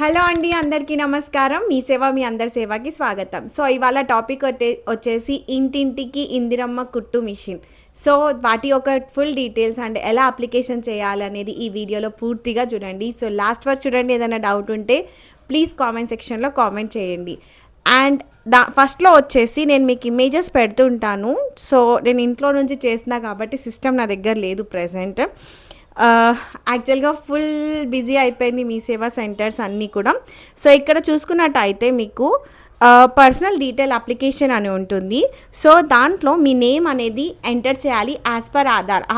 Hello అండి, అందరికీ నమస్కారం. మీ సేవ మీ అందరి సేవకి స్వాగతం. సో ఇవాళ టాపిక్ వచ్చేసి ఇంటింటికి ఇందిరమ్మ కుట్టు మిషన్. సో వాటి యొక్క ఫుల్ డీటెయిల్స్ అండ్ ఎలా అప్లికేషన్ చేయాలనేది ఈ వీడియోలో పూర్తిగా చూడండి. సో లాస్ట్ వరకు చూడండి. ఏదైనా డౌట్ ఉంటే ప్లీజ్ కామెంట్ సెక్షన్లో కామెంట్ చేయండి. అండ్ ఫస్ట్లో వచ్చేసి నేను మీకు ఇమేజెస్ పెడుతుంటాను. సో నేను ఇంట్లో నుంచి చేస్తున్నా కాబట్టి సిస్టమ్ నా దగ్గర లేదు ప్రెజెంట్. యాక్చువల్గా ఫుల్ బిజీ అయిపోయింది మీ సేవా సెంటర్స్ అన్నీ కూడా. సో ఇక్కడ చూసుకున్నట్టయితే మీకు పర్సనల్ డీటెయిల్ అప్లికేషన్ అని ఉంటుంది. సో దాంట్లో మీ నేమ్ అనేది ఎంటర్ చేయాలి యాజ్ పర్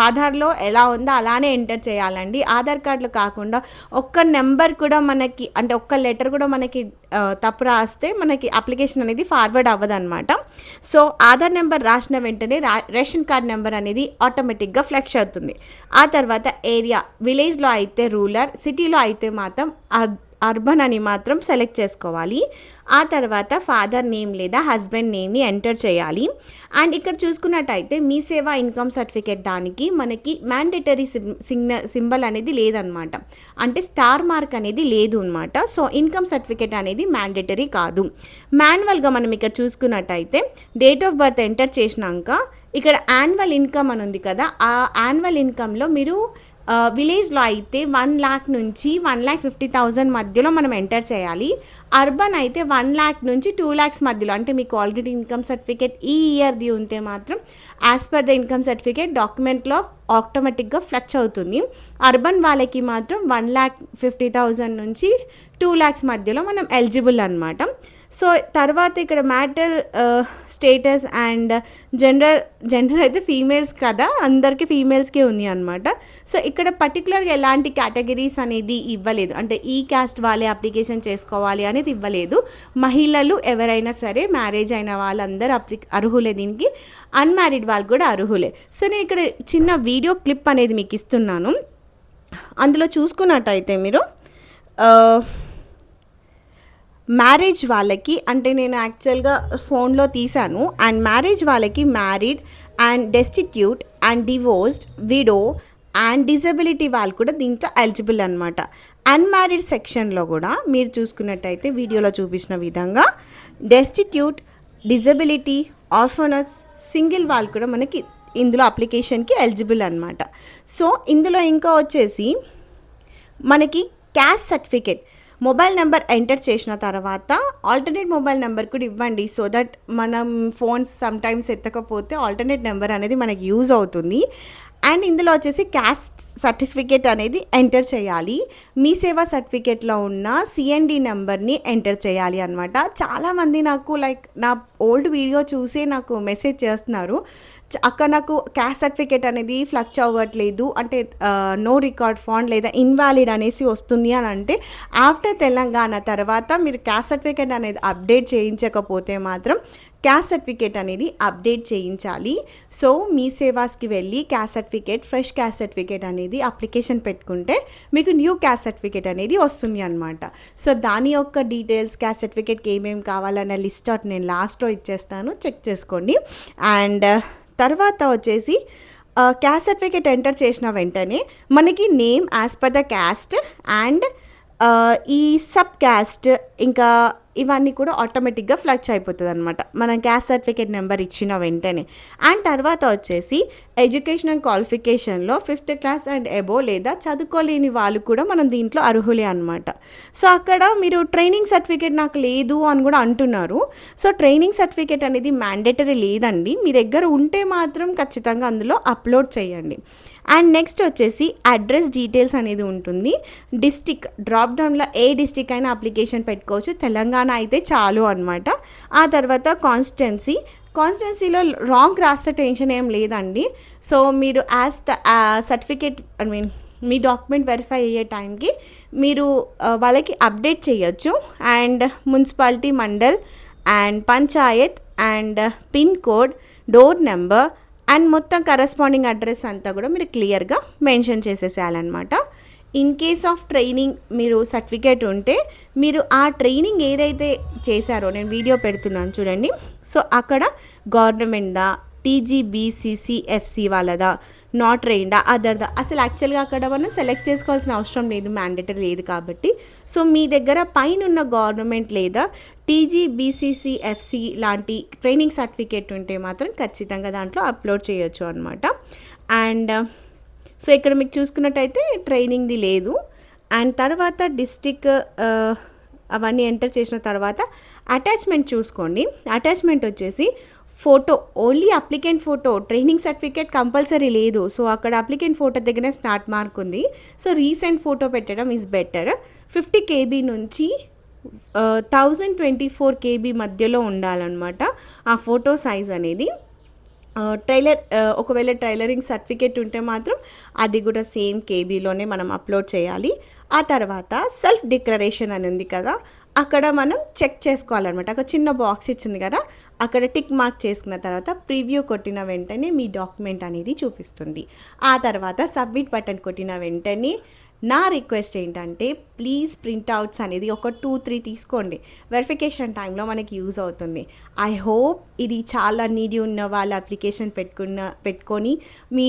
ఆధార్లో ఎలా ఉందో అలానే ఎంటర్ చేయాలండి. ఆధార్ కార్డులో కాకుండా ఒక్క నెంబర్ కూడా మనకి అంటే ఒక్క లెటర్ కూడా మనకి తప్పు రాస్తే మనకి అప్లికేషన్ అనేది ఫార్వర్డ్ అవ్వదన్నమాట. సో ఆధార్ నెంబర్ రాసిన వెంటనే రేషన్ కార్డ్ నెంబర్ అనేది ఆటోమేటిక్గా ఫ్లెక్స్ అవుతుంది. ఆ తర్వాత ఏరియా, విలేజ్లో అయితే రూరల్, సిటీలో అయితే మాత్రం అర్బన్ అని మాత్రం సెలెక్ట్ చేసుకోవాలి. ఆ తర్వాత ఫాదర్ నేమ్ లేదా హస్బెండ్ నేమ్ని ఎంటర్ చేయాలి. అండ్ ఇక్కడ చూసుకున్నట్టయితే మీ సేవా ఇన్కమ్ సర్టిఫికేట్ దానికి మనకి మ్యాండేటరీ సింబల్ అనేది లేదనమాట. అంటే స్టార్ మార్క్ అనేది లేదు అనమాట. సో ఇన్కమ్ సర్టిఫికేట్ అనేది మ్యాండేటరీ కాదు. మాన్యువల్గా మనం ఇక్కడ చూసుకున్నట్టయితే డేట్ ఆఫ్ బర్త్ ఎంటర్ చేసినాక ఇక్కడ యాన్యువల్ ఇన్కమ్ అని ఉంది కదా, ఆ యాన్యువల్ ఇన్కంలో మీరు విలేజ్లో అయితే 1,00,000 నుంచి 1,50,000 మధ్యలో మనం ఎంటర్ చేయాలి. అర్బన్ అయితే 1,00,000 నుంచి 2,00,000 మధ్యలో. అంటే మీకు ఆల్రెడీ ఇన్కమ్ సర్టిఫికేట్ ఈ ఇయర్ది ఉంటే మాత్రం as per the income certificate డాక్యుమెంట్లో ఆటోమేటిక్గా ఫ్లెక్స్ అవుతుంది. అర్బన్ వాళ్ళకి మాత్రం 1,50,000 నుంచి 2,00,000 మధ్యలో మనం ఎలిజిబుల్ అనమాట. సో తర్వాత ఇక్కడ మ్యాటర్ స్టేటస్ అండ్ జెండర్ అయితే ఫీమేల్స్ కదా, అందరికీ ఫీమేల్స్కే ఉంది అనమాట. సో ఇక్కడ పర్టికులర్గా ఎలాంటి కేటగిరీస్ అనేది ఇవ్వలేదు. అంటే ఈ క్యాస్ట్ వాళ్ళే అప్లికేషన్ చేసుకోవాలి అనేది ఇవ్వలేదు. మహిళలు ఎవరైనా సరే మ్యారేజ్ అయిన వాళ్ళందరూ అర్హులే దీనికి, అన్మ్యారీడ్ వాళ్ళు కూడా అర్హులే. సో నేను ఇక్కడ చిన్న వీడియో క్లిప్ అనేది మీకు ఇస్తున్నాను. అందులో చూసుకున్నట్టయితే మీరు మ్యారేజ్ వాళ్ళకి, అంటే నేను యాక్చువల్గా ఫోన్లో తీశాను. అండ్ మ్యారేజ్ వాళ్ళకి married and destitute and divorced, widow and disability వాళ్ళు కూడా దీంట్లో ఎలిజిబుల్ అనమాట. అన్మ్యారీడ్ సెక్షన్లో కూడా మీరు చూసుకున్నట్టయితే వీడియోలో చూపించిన విధంగా డెస్టిట్యూట్, డిజబిలిటీ, ఆర్ఫనస్, సింగిల్ వాళ్ళు కూడా మనకి ఇందులో అప్లికేషన్కి ఎలిజిబుల్ అనమాట. సో ఇందులో ఇంకా వచ్చేసి మనకి caste certificate mobile number enter చేసిన తర్వాత ఆల్టర్నేట్ మొబైల్ నెంబర్ కూడా ఇవ్వండి. సో దట్ మనం ఫోన్స్ సమ్టైమ్స్ ఎత్తకపోతే ఆల్టర్నేట్ నెంబర్ అనేది మనకి యూజ్ అవుతుంది. అండ్ ఇందులో వచ్చేసి క్యాస్ట్ సర్టిఫికేట్ అనేది ఎంటర్ చేయాలి. మీ సేవా సర్టిఫికేట్లో ఉన్న సిఎన్డి నెంబర్ని ఎంటర్ చేయాలి అనమాట. చాలామంది నాకు నా ఓల్డ్ వీడియో చూసి నాకు మెసేజ్ చేస్తున్నారు, అక్క నాకు క్యాస్ట్ సర్టిఫికేట్ అనేది ఫ్లక్చ్ అవ్వట్లేదు, అంటే నో రికార్డ్ ఫౌండ్ లేదా ఇన్వాలిడ్ అనేసి వస్తుంది అని. అంటే ఆఫ్టర్ తెలంగాణ తర్వాత మీరు క్యాస్ట్ సర్టిఫికేట్ అనేది అప్డేట్ చేయించకపోతే మాత్రం క్యాస్ట్ సర్టిఫికేట్ అనేది అప్డేట్ చేయించాలి. సో మీ సేవాస్కి వెళ్ళి caste certificate, fresh caste certificate అనేది అప్లికేషన్ పెట్టుకుంటే మీకు న్యూ క్యాస్ట్ సర్టిఫికేట్ అనేది వస్తుంది అనమాట. సో దాని యొక్క డీటెయిల్స్, క్యాస్ట్ సర్టిఫికేట్కి ఏమేమి కావాలన్న లిస్ట్ అవుట్ నేను లాస్ట్లో ఇచ్చేస్తాను, చెక్ చేసుకోండి. అండ్ తర్వాత వచ్చేసి క్యాస్ట్ సర్టిఫికేట్ ఎంటర్ చేసిన వెంటనే మనకి name as per the cast and ఈ సబ్ క్యాస్ట్ ఇంకా ఇవన్నీ కూడా ఆటోమేటిక్గా ఫ్లక్చ్ అయిపోతుంది అనమాట మనం క్యాస్ట్ సర్టిఫికేట్ నెంబర్ ఇచ్చిన వెంటనే. అండ్ తర్వాత వచ్చేసి ఎడ్యుకేషనల్ క్వాలిఫికేషన్లో 5th క్లాస్ అండ్ ఎబో లేదా చదువుకోలేని వాళ్ళు కూడా మనం దీంట్లో అర్హులే అనమాట. సో అక్కడ మీరు ట్రైనింగ్ సర్టిఫికేట్ నాకు లేదు అని కూడా అంటున్నారు. సో ట్రైనింగ్ సర్టిఫికేట్ అనేది మ్యాండేటరీ లేదండి, మీ దగ్గర ఉంటే మాత్రం ఖచ్చితంగా అందులో అప్లోడ్ చేయండి. అండ్ నెక్స్ట్ వచ్చేసి అడ్రస్ డీటెయిల్స్ అనేది ఉంటుంది. డిస్టిక్ డ్రాప్ డౌన్లో ఏ డిస్టిక్ అయినా అప్లికేషన్ పెట్టుకోవచ్చు, తెలంగాణ అయితే చాలు అనమాట. ఆ తర్వాత కాన్స్టిట్యున్సీలో రాంగ్ రాస్తే టెన్షన్ ఏం లేదండి. సో మీరు యాజ్ ద సర్టిఫికేట్ మీ డాక్యుమెంట్ వెరిఫై అయ్యే టైంకి మీరు వాళ్ళకి అప్డేట్ చేయొచ్చు. And municipality, mandal and panchayat and pin code, door number and మొత్తం కరస్పాండింగ్ అడ్రస్ అంతా కూడా మీరు క్లియర్గా మెన్షన్ చేసేసేయాలన్నమాట. ఇన్ కేస్ ఆఫ్ ట్రైనింగ్ మీరు సర్టిఫికేట్ ఉంటే మీరు ఆ ట్రైనింగ్ ఏదైతే చేశారో, నేను వీడియో పెడుతున్నాను చూడండి. సో అక్కడ గవర్నమెంట్దా, టీజీబీసీసీఎఫ్సి వాళ్ళదా, నాట్ ట్రైన్డా, అదర్దా. అసలు యాక్చువల్గా అక్కడ మనం సెలెక్ట్ చేసుకోవాల్సిన అవసరం లేదు, మ్యాండేటరీ లేదు కాబట్టి. సో మీ దగ్గర పైన గవర్నమెంట్ లేదా టీజీబీసీసీఎఫ్సి లాంటి ట్రైనింగ్ సర్టిఫికేట్ ఉంటే మాత్రం ఖచ్చితంగా దాంట్లో అప్లోడ్ చేయొచ్చు అనమాట. అండ్ సో ఇక్కడ మీకు చూసుకున్నట్టయితే ట్రైనింగ్ది లేదు. అండ్ తర్వాత డిస్టిక్ అవన్నీ ఎంటర్ చేసిన తర్వాత అటాచ్మెంట్ చూసుకోండి. అటాచ్మెంట్ వచ్చేసి photo, only applicant photo, training certificate compulsory లేదు. సో అక్కడ అప్లికెంట్ ఫోటో దగ్గర స్టార్ట్ మార్క్ ఉంది. సో రీసెంట్ ఫోటో పెట్టడం ఈజ్ బెటర్. 50 KB నుంచి 1024 KB మధ్యలో ఉండాలన్నమాట ఆ ఫోటో సైజ్ అనేది. ఒకవేళ టైలరింగ్ సర్టిఫికేట్ ఉంటే మాత్రం అది కూడా సేమ్ కేబీలోనే మనం అప్లోడ్ చేయాలి. ఆ తర్వాత సెల్ఫ్ డిక్లరేషన్ అని ఉంది కదా, అక్కడ మనం చెక్ చేసుకోవాలన్నమాట. ఒక చిన్న బాక్స్ ఇచ్చింది కదా, అక్కడ టిక్ మార్క్ చేసుకున్న తర్వాత ప్రివ్యూ కొట్టిన వెంటనే మీ డాక్యుమెంట్ అనేది చూపిస్తుంది. ఆ తర్వాత సబ్మిట్ బటన్ కొట్టిన వెంటనే నా రిక్వెస్ట్ ఏంటంటే ప్లీజ్ ప్రింట్అవుట్స్ అనేది ఒక 2-3 తీసుకోండి. వెరిఫికేషన్ టైంలో మనకి యూజ్ అవుతుంది. ఐ హోప్ ఇది చాలా నీడీ ఉన్న వాళ్ళ అప్లికేషన్ పెట్టుకొని మీ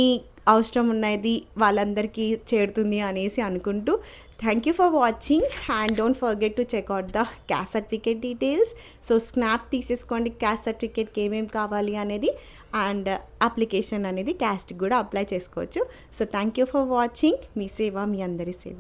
అవసరం ఉన్నది వాళ్ళందరికీ చేరుతుంది అనేసి అనుకుంటూ thank you for watching. And don't forget to checkout the cast certificate details. So snap తీసేసుకోండి క్యాస్ట్ సర్టిఫికేట్కి ఏమేమి కావాలి అనేది. అండ్ అప్లికేషన్ అనేది క్యాస్ట్కి కూడా అప్లై చేసుకోవచ్చు. So thank you for watching. మీ సేవ మీ అందరి సేవ.